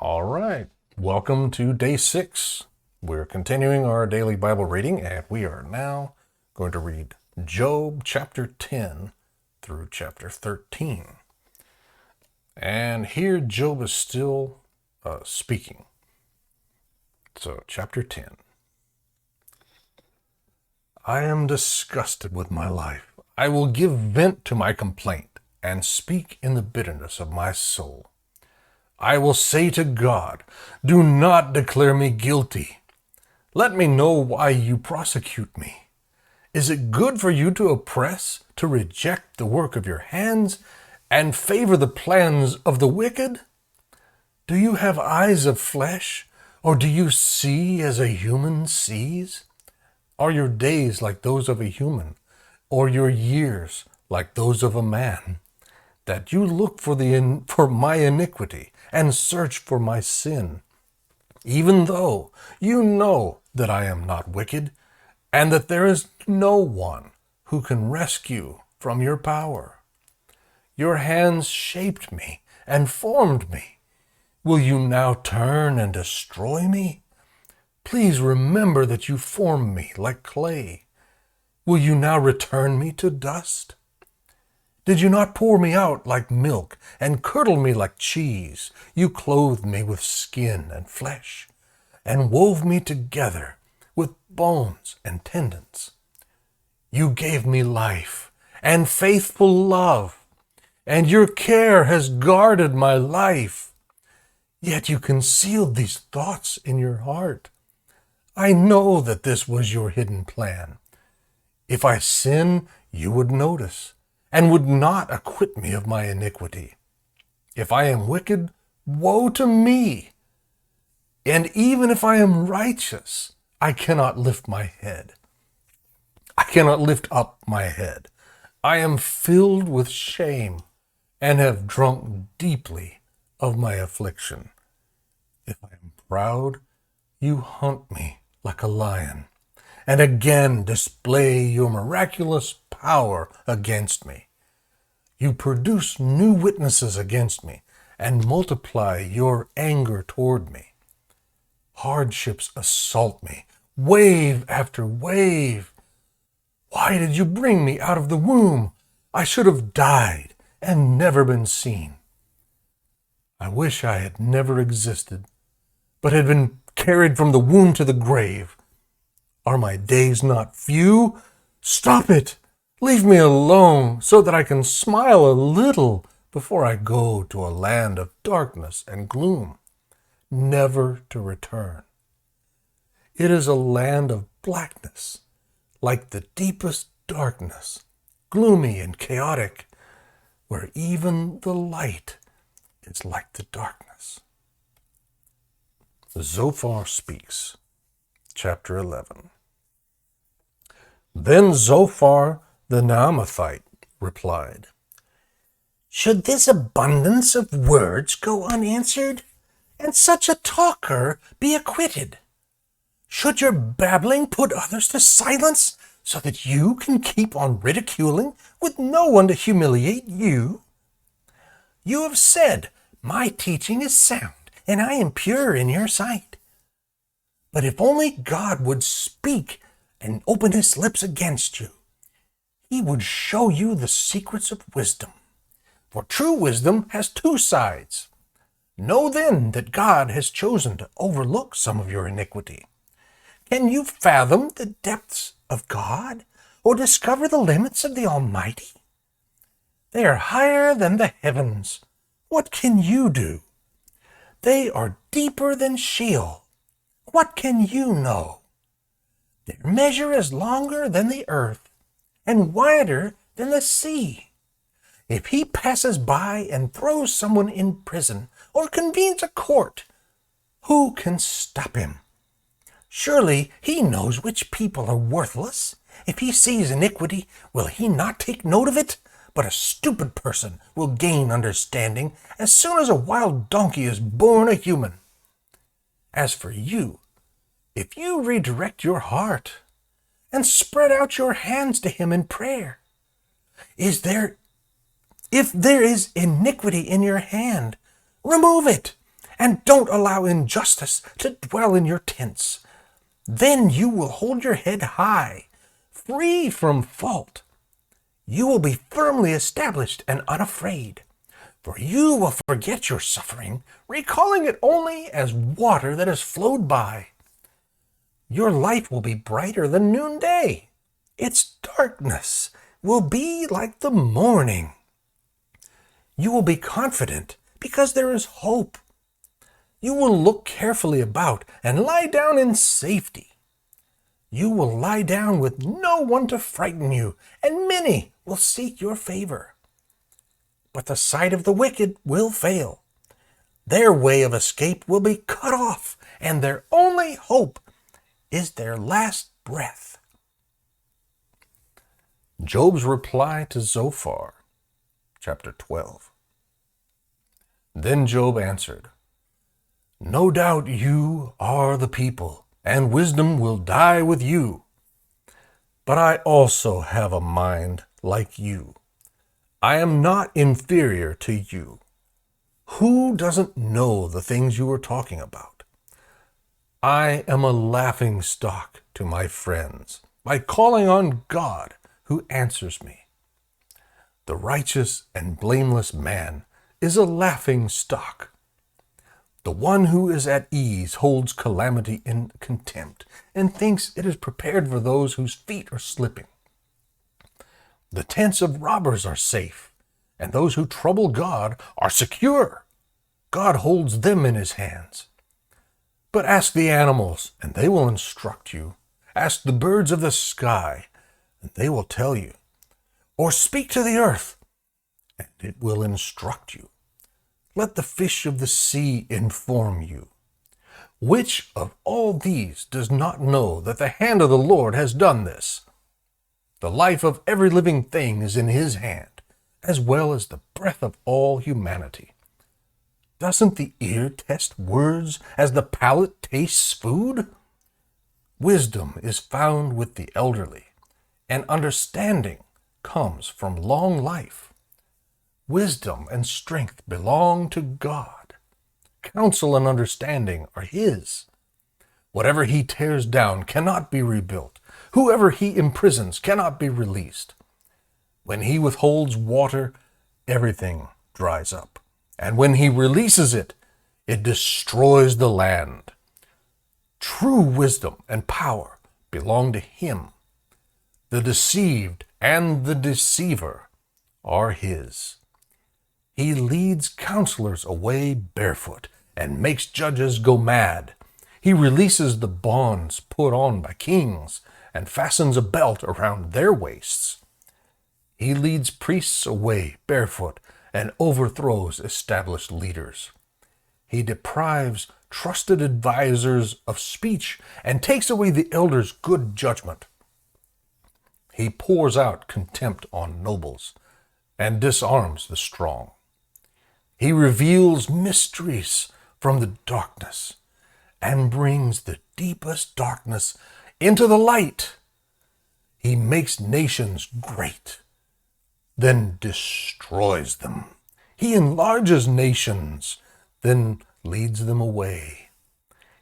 All right. Welcome to day 6. We're continuing our daily Bible reading, and we are now going to read Job chapter 10 through chapter 13. And here Job is still speaking. So, chapter 10. I am disgusted with my life. I will give vent to my complaint and speak in the bitterness of my soul. I will say to God, do not declare me guilty. Let me know why you prosecute me. Is it good for you to oppress, to reject the work of your hands, and favor the plans of the wicked? Do you have eyes of flesh, or do you see as a human sees? Are your days like those of a human, or your years like those of a man? That you look for my iniquity and search for my sin, even though you know that I am not wicked, and that there is no one who can rescue from your power. Your hands shaped me and formed me. Will you now turn and destroy me? Please remember that you formed me like clay. Will you now return me to dust? Did you not pour me out like milk and curdle me like cheese? You clothed me with skin and flesh and wove me together with bones and tendons. You gave me life and faithful love, and your care has guarded my life. Yet you concealed these thoughts in your heart. I know that this was your hidden plan. If I sin, you would notice and would not acquit me of my iniquity. If I am wicked, woe to me! And even if I am righteous, I cannot lift my head. I cannot lift up my head. I am filled with shame and have drunk deeply of my affliction. If I am proud, you hunt me like a lion, and again display your miraculous power against me. You produce new witnesses against me and multiply your anger toward me. Hardships assault me, wave after wave. Why did you bring me out of the womb? I should have died and never been seen. I wish I had never existed, but had been carried from the womb to the grave. Are my days not few? Stop it! Leave me alone so that I can smile a little before I go to a land of darkness and gloom, never to return. It is a land of blackness, like the deepest darkness, gloomy and chaotic, where even the light is like the darkness. Zophar speaks, chapter 11. Then Zophar the Naamathite replied, should this abundance of words go unanswered, and such a talker be acquitted? Should your babbling put others to silence, so that you can keep on ridiculing with no one to humiliate you? You have said, my teaching is sound, and I am pure in your sight. But if only God would speak and open his lips against you, he would show you the secrets of wisdom. For true wisdom has two sides. Know then that God has chosen to overlook some of your iniquity. Can you fathom the depths of God, or discover the limits of the Almighty? They are higher than the heavens. What can you do? They are deeper than Sheol. What can you know? Their measure is longer than the earth, and wider than the sea. If he passes by and throws someone in prison or convenes a court, who can stop him? Surely he knows which people are worthless. If he sees iniquity, will he not take note of it? But a stupid person will gain understanding as soon as a wild donkey is born a human. As for you, if you redirect your heart and spread out your hands to him in prayer, if there is iniquity in your hand, remove it and don't allow injustice to dwell in your tents. Then you will hold your head high, free from fault. You will be firmly established and unafraid, for you will forget your suffering, recalling it only as water that has flowed by. Your life will be brighter than noonday. Its darkness will be like the morning. You will be confident because there is hope. You will look carefully about and lie down in safety. You will lie down with no one to frighten you, and many will seek your favor. But the sight of the wicked will fail. Their way of escape will be cut off, and their only hope is their last breath. Job's reply to Zophar, chapter 12. Then Job answered, No doubt you are the people, and wisdom will die with you. But I also have a mind like you. I am not inferior to you. Who doesn't know the things you are talking about? I am a laughing stock to my friends by calling on God who answers me. The righteous and blameless man is a laughing stock. The one who is at ease holds calamity in contempt and thinks it is prepared for those whose feet are slipping. The tents of robbers are safe, and those who trouble God are secure. God holds them in his hands. But ask the animals, and they will instruct you. Ask the birds of the sky, and they will tell you. Or speak to the earth, and it will instruct you. Let the fish of the sea inform you. Which of all these does not know that the hand of the Lord has done this? The life of every living thing is in his hand, as well as the breath of all humanity. Doesn't the ear test words as the palate tastes food? Wisdom is found with the elderly, and understanding comes from long life. Wisdom and strength belong to God. Counsel and understanding are his. Whatever he tears down cannot be rebuilt. Whoever he imprisons cannot be released. When he withholds water, everything dries up. And when he releases it, it destroys the land. True wisdom and power belong to him. The deceived and the deceiver are his. He leads counselors away barefoot and makes judges go mad. He releases the bonds put on by kings and fastens a belt around their waists. He leads priests away barefoot and overthrows established leaders. He deprives trusted advisers of speech and takes away the elders' good judgment. He pours out contempt on nobles and disarms the strong. He reveals mysteries from the darkness and brings the deepest darkness into the light. He makes nations great, then destroys them. He enlarges nations, then leads them away.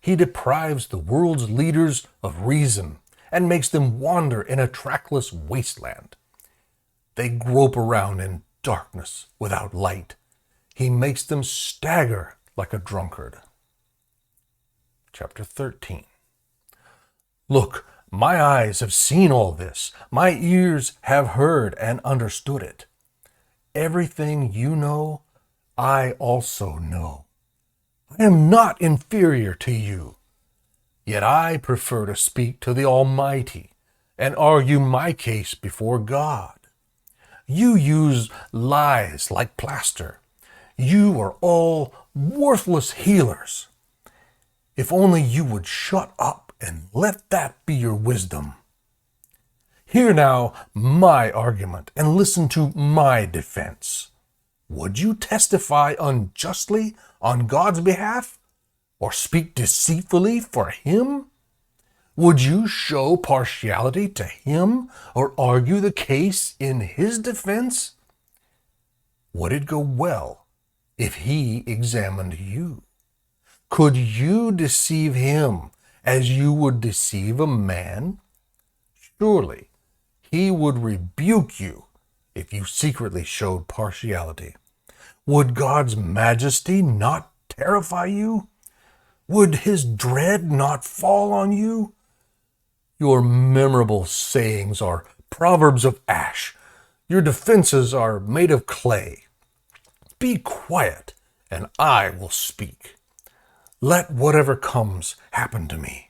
He deprives the world's leaders of reason and makes them wander in a trackless wasteland. They grope around in darkness without light. He makes them stagger like a drunkard. Chapter 13. Look, my eyes have seen all this. My ears have heard and understood it. Everything you know, I also know. I am not inferior to you. Yet I prefer to speak to the Almighty and argue my case before God. You use lies like plaster. You are all worthless healers. If only you would shut up and let that be your wisdom. Hear now my argument and listen to my defense. Would you testify unjustly on God's behalf, or speak deceitfully for him? Would you show partiality to him, or argue the case in his defense? Would it go well if he examined you? Could you deceive him as you would deceive a man? Surely he would rebuke you if you secretly showed partiality. Would God's majesty not terrify you? Would his dread not fall on you? Your memorable sayings are proverbs of ash. Your defenses are made of clay. Be quiet, and I will speak. Let whatever comes happen to me.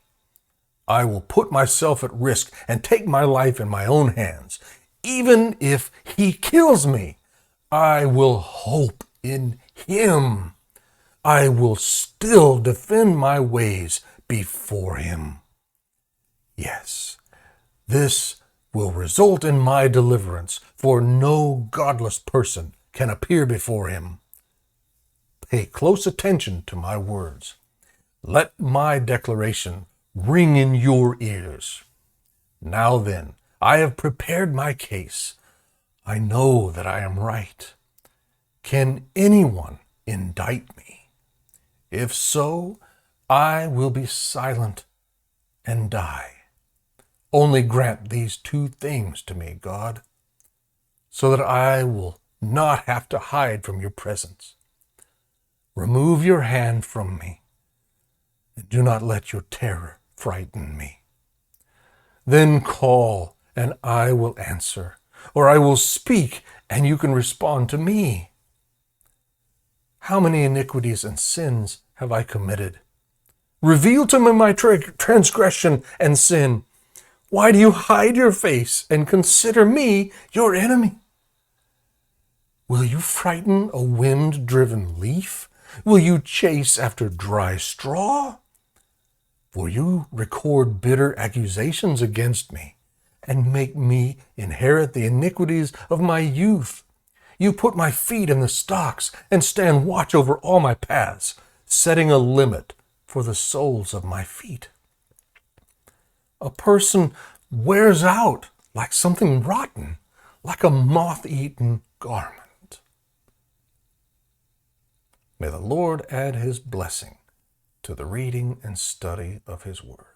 I will put myself at risk and take my life in my own hands. Even if he kills me, I will hope in him. I will still defend my ways before him. Yes, this will result in my deliverance, for no godless person can appear before him. Pay close attention to my words. Let my declaration ring in your ears. Now then, I have prepared my case. I know that I am right. Can anyone indict me? If so, I will be silent and die. Only grant these two things to me, God, so that I will not have to hide from your presence. Remove your hand from me, and do not let your terror frighten me. Then call, and I will answer, or I will speak, and you can respond to me. How many iniquities and sins have I committed? Reveal to me my transgression and sin. Why do you hide your face and consider me your enemy? Will you frighten a wind-driven leaf? Will you chase after dry straw? For you record bitter accusations against me and make me inherit the iniquities of my youth. You put my feet in the stocks and stand watch over all my paths, setting a limit for the soles of my feet. A person wears out like something rotten, like a moth-eaten garment. May the Lord add his blessing to the reading and study of his word.